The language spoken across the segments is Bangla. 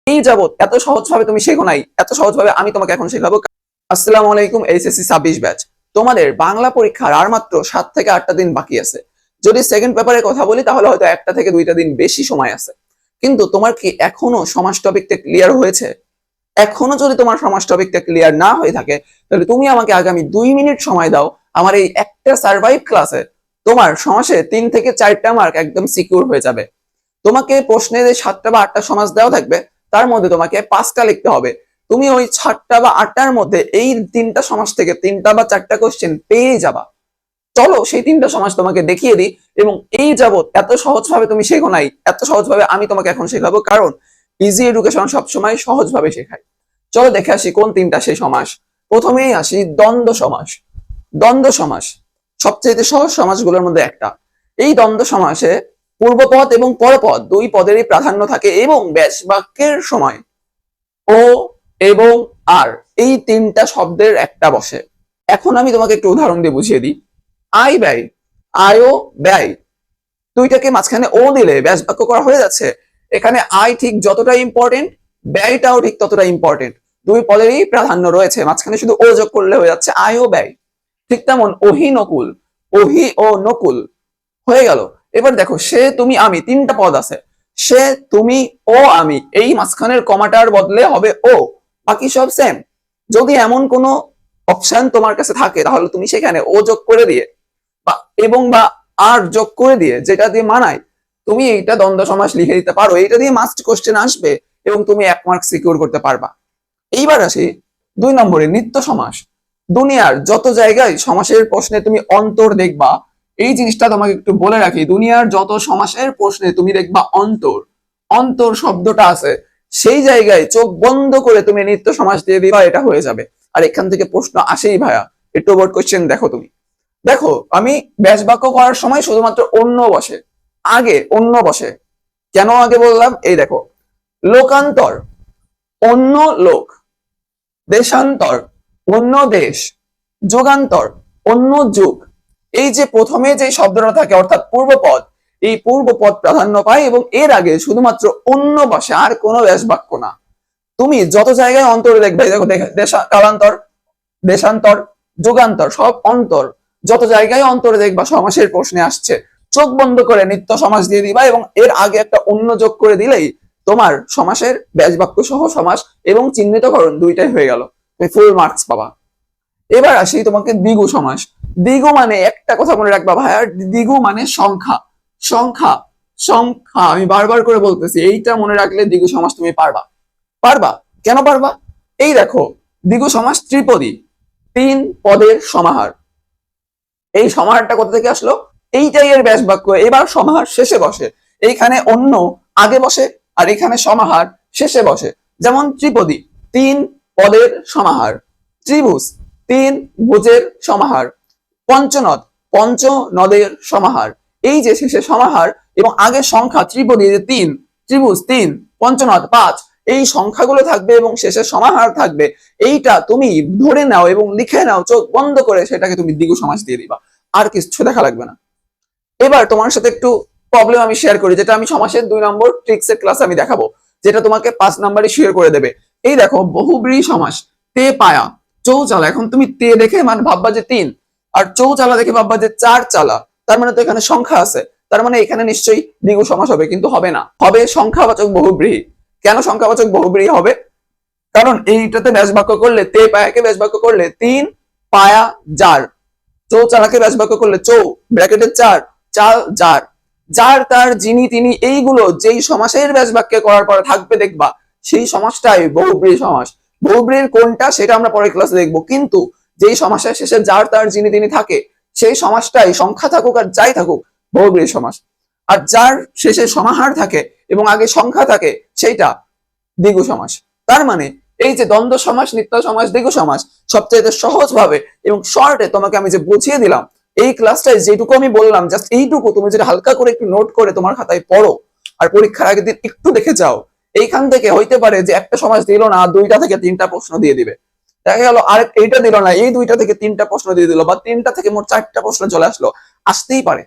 এই যাবত এত সহজভাবে তুমি শেখো নাই, এত সহজভাবে আমি তোমাকে এখন শেখাবো। আসসালামু আলাইকুম, এইচএসসি 26 ব্যাচ। তোমাদের বাংলা পরীক্ষার আর মাত্র 7 থেকে 8টা দিন বাকি আছে। যদি সেকেন্ড পেপারের কথা বলি তাহলে হয়তো 1টা থেকে 2টা দিন বেশি সময় আছে। কিন্তু তোমার কি এখনো সমাজ টপিকটা ক্লিয়ার হয়েছে? এখনো যদি তোমার সমাজ টপিকটা ক্লিয়ার না হয়ে থাকে তাহলে তুমি আমাকে আগামী 2 মিনিট সময় দাও। আমার এই একটা সার্ভাইভ ক্লাসে তোমার সমাসে 3 থেকে 4টা মার্ক একদম সিকিউর হয়ে যাবে। তোমাকে প্রশ্নে যে 7টা বা 8টা সমাস দেওয়া থাকবে তার মধ্যে তোমাকে 5টা লিখতে হবে। তুমি ওই 7টা বা 8টার মধ্যে এই 3টা সমাস থেকে 3টা বা 4টা কোশ্চেন পেয়ে যাবা। চলো সেই 3টা সমাস তোমাকে দেখিয়ে দিই। এবং এই যাবত এত সহজভাবে তুমি শেখো নাই, এত সহজভাবে আমি তোমাকে এখন শেখাবো, কারণ ইজি এডুকেশন সবসময় সহজভাবে শেখায়। চলো দেখে আসি কোন 3টা সেই সমাস। প্রথমেই আসি দ্বন্দ্ব সমাস। দ্বন্দ্ব সমাস সবচেয়ে সহজ সমাসগুলোর মধ্যে একটা। এই দ্বন্দ্ব সমাসে পূর্বপদ এবং পরপদ দুই পদেরই প্রাধান্য থাকে এবং ব্যাস বাক্যের সময় ও এবং আর এই 3টা শব্দের একটা বসে। এখন আমি তোমাকে একটু উদাহরণ দিয়ে বুঝিয়ে দিই। আয় ব্যয়, আয়ও ব্যয়, দুইটাকে মাঝখানে ও দিলে ব্যাস বাক্য করা হয়ে যাচ্ছে। এখানে আয় ঠিক যতটা ইম্পর্টেন্ট, ব্যয়টাও ঠিক ততটা ইম্পর্টেন্ট। দুই পদেরই প্রাধান্য রয়েছে, মাঝখানে শুধু ও যোগ করলে হয়ে যাচ্ছে আয় ও ব্যয়। ঠিক তেমন ওহি নকুল, ওহি ও নকুল হয়ে গেল। এবার দেখো সে তুমি আমি 3টা পদ আছে। সে তুমি ও আমি, এই মাঝখানের কমাটার বদলে হবে ও, বাকি সব সেম। যদি এমন কোনো অপশন তোমার কাছে থাকে তাহলে তুমি সেখানে ও যোগ করে দিয়ে বা এবং বা আর যোগ করে দিয়ে যেটা দিয়ে মানায় তুমি এইটা দ্বন্দ্ব সমাস লিখে দিতে পারো। এইটা দিয়ে মাস্ট কোশ্চেন আসবে এবং তুমি 1 মার্ক সিকিউর করতে পারবা। এইবার আসি 2 নম্বরে নিত্য সমাস। দুনিয়ার যত জায়গায় সমাসের প্রশ্নে তুমি অন্তর দেখবা, এই জিনিসটা তোমাকে একটু বলে রাখি, দুনিয়ার যত সমাসের প্রশ্নে তুমি দেখবা অন্তর, অন্তর শব্দটা আছে, সেই জায়গায় চোখ বন্ধ করে তুমি নিত্য সমাস দিয়ে দিবা, এটা হয়ে যাবে। আর এখান থেকে প্রশ্ন আসেই ভাইয়া, একটু বোর্ড কোশ্চেন দেখো তুমি। দেখো আমি ব্যাস বাক্য করার সময় শুধুমাত্র অন্য বসে, আগে অন্য বসে। কেন আগে বললাম? এই দেখো, লোকান্তর অন্য লোক, দেশান্তর অন্য দেশ, যুগান্তর অন্য যুগ। এই যে প্রথমে যে শব্দটা থাকে অর্থাৎ পূর্বপদ, এই পূর্বপদ প্রাধান্য পায় এবং এর আগে শুধুমাত্র অন্য বসে, আর কোনো ব্যাস বাক্য না। তুমি যত জায়গায় অন্তরে দেখবে, দেখো কালান্তর, দেশান্তর, যুগান্তর সব অন্তর, যত জায়গায় অন্তরে দেখবা সমাসের প্রশ্নে আসছে, চোখ বন্ধ করে নিত্য সমাস দিয়ে দিবা এবং এর আগে একটা অন্য যোগ করে দিলেই তোমার সমাসের ব্যাস বাক্য সহ সমাস এবং চিহ্নিতকরণ দুইটাই হয়ে গেল, তুমি ফুল মার্কস পাবা। এবার আসি তোমাকে দ্বিগু সমাস। দ্বিগু মানে একটা কথা মনে রাখবা ভাইয়া, দ্বিগু মানে সংখ্যা। সংখ্যা, সংখ্যা আমি বারবার করে বলতেছি, এইটা মনে রাখলে দ্বিগু সমাস তুমি পারবা। পারবা কেন পারবা? এই দেখো, দ্বিগু সমাস ত্রিপদী, 3 পদের সমাহার। এই সমাহারটা কোথা থেকে আসলো? এইটাই এর ব্যাস বাক্য। এবার সমাহার শেষে বসে, এইখানে অন্য আগে বসে আর এখানে সমাহার শেষে বসে। যেমন ত্রিপদী 3 পদের সমাহার, ত্রিভুজ 3 ভুজের সমাহার, পঞ্চনদ পঞ্চ নদের সমাহার। এই যে শেষে সমাহার এবং আগে সংখ্যা, ত্রিপদী 3, ত্রিভুজ 3, পঞ্চনদ 5, এই সংখ্যাগুলো থাকবে এবং শেষে সমাহার থাকবে। এইটা তুমি ধরে নাও এবং লিখে নাও, চোখ বন্ধ করে সেটাকে তুমি দ্বিগু সমাস দিয়ে দিবা, আর কিছু দেখা লাগবে না। এবার তোমার সাথে একটু প্রবলেম আমি শেয়ার করি, যেটা আমি সমাসের 2 নম্বর ট্রিক্স এর ক্লাসে আমি দেখাবো, যেটা তোমাকে 5 নম্বরে শেয়ার করে দেবে। এই দেখো, বহুব্রীহি সমাস, তে পায়া চৌচালা। এখন তুমি তে দেখে মানে ভাববা যে 3, আর চৌচালা দেখে ভাববা যে 4 চালা, তার মানে তো এখানে সংখ্যা আছে, তার মানে এখানে নিশ্চয়ই দ্বিগু সমাস হবে, কিন্তু হবে না, হবে সংখ্যাবাচক বহুব্রীহি। কেন সংখ্যাবাচক বহুব্রীহি হবে? কারণ এইটাতে ব্যাস বাক্য করলে, তে পায়াকে ব্যাস বাক্য করলে 3 পায়া যার, চৌচালাকে ব্যাস বাক্য করলে চৌ ব্র্যাকেটের 4 চাল যার, যার তার যিনি তিনি, এইগুলো যেই সমাসের ব্যাস বাক্যে করার পরে থাকবে দেখবা সেই সমাসটাই বহুব্রীহি সমাস। বহুব্রীহির কোনটা সেটা আমরা পরের ক্লাসে দেখবো, কিন্তু যেই সমাসের শেষে যার তার যিনি তিনি থাকে সেই সমাসটাই, সংখ্যা থাকুক আর যাই থাকুক, বহুব্রীহি সমাস। আর যার শেষে সমাহার থাকে এবং আগে সংখ্যা থাকে সেইটা দ্বিগু সমাস। তার মানে এই যে দ্বন্দ্ব সমাস, নিত্য সমাস, দ্বিগু সমাস সবচেয়ে সহজ ভাবে এবং শর্টে তোমাকে আমি যে বুঝিয়ে দিলাম, এই ক্লাসটায় যেটুকু আমি বললাম জাস্ট এইটুকু তুমি যদি হালকা করে একটু নোট করে তোমার খাতায় পড়ো আর পরীক্ষার আগের দিন একটু দেখে যাও, এইখান থেকে হইতে পারে যে একটা সমাস দিল না, 2টা থেকে 3টা প্রশ্ন দিয়ে দিবে। দেখা গেল আর এইটা দিল না, এই 2টা থেকে 3টা প্রশ্ন দিয়ে দিল, বা 3টা থেকে মোট 4টা প্রশ্ন চলে আসলো, আসতেই পারে।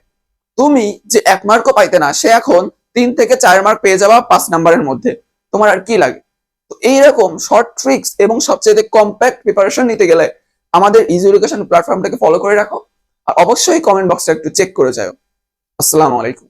তুমি যে 1 মার্কও পাইতে না, সে এখন 3 থেকে 4 মার্ক পেয়ে যাবা 5 নাম্বারের মধ্যে। তোমার আর কি লাগে? এইরকম শর্ট ট্রিক্স এবং সবচেয়ে কম্প্যাক্ট প্রিপারেশন নিতে গেলে আমাদের ইজি এডুকেশন প্ল্যাটফর্মটাকে ফলো করে রাখো, আর অবশ্যই কমেন্ট বক্সটা একটু চেক করে যাও। আসসালামু আলাইকুম।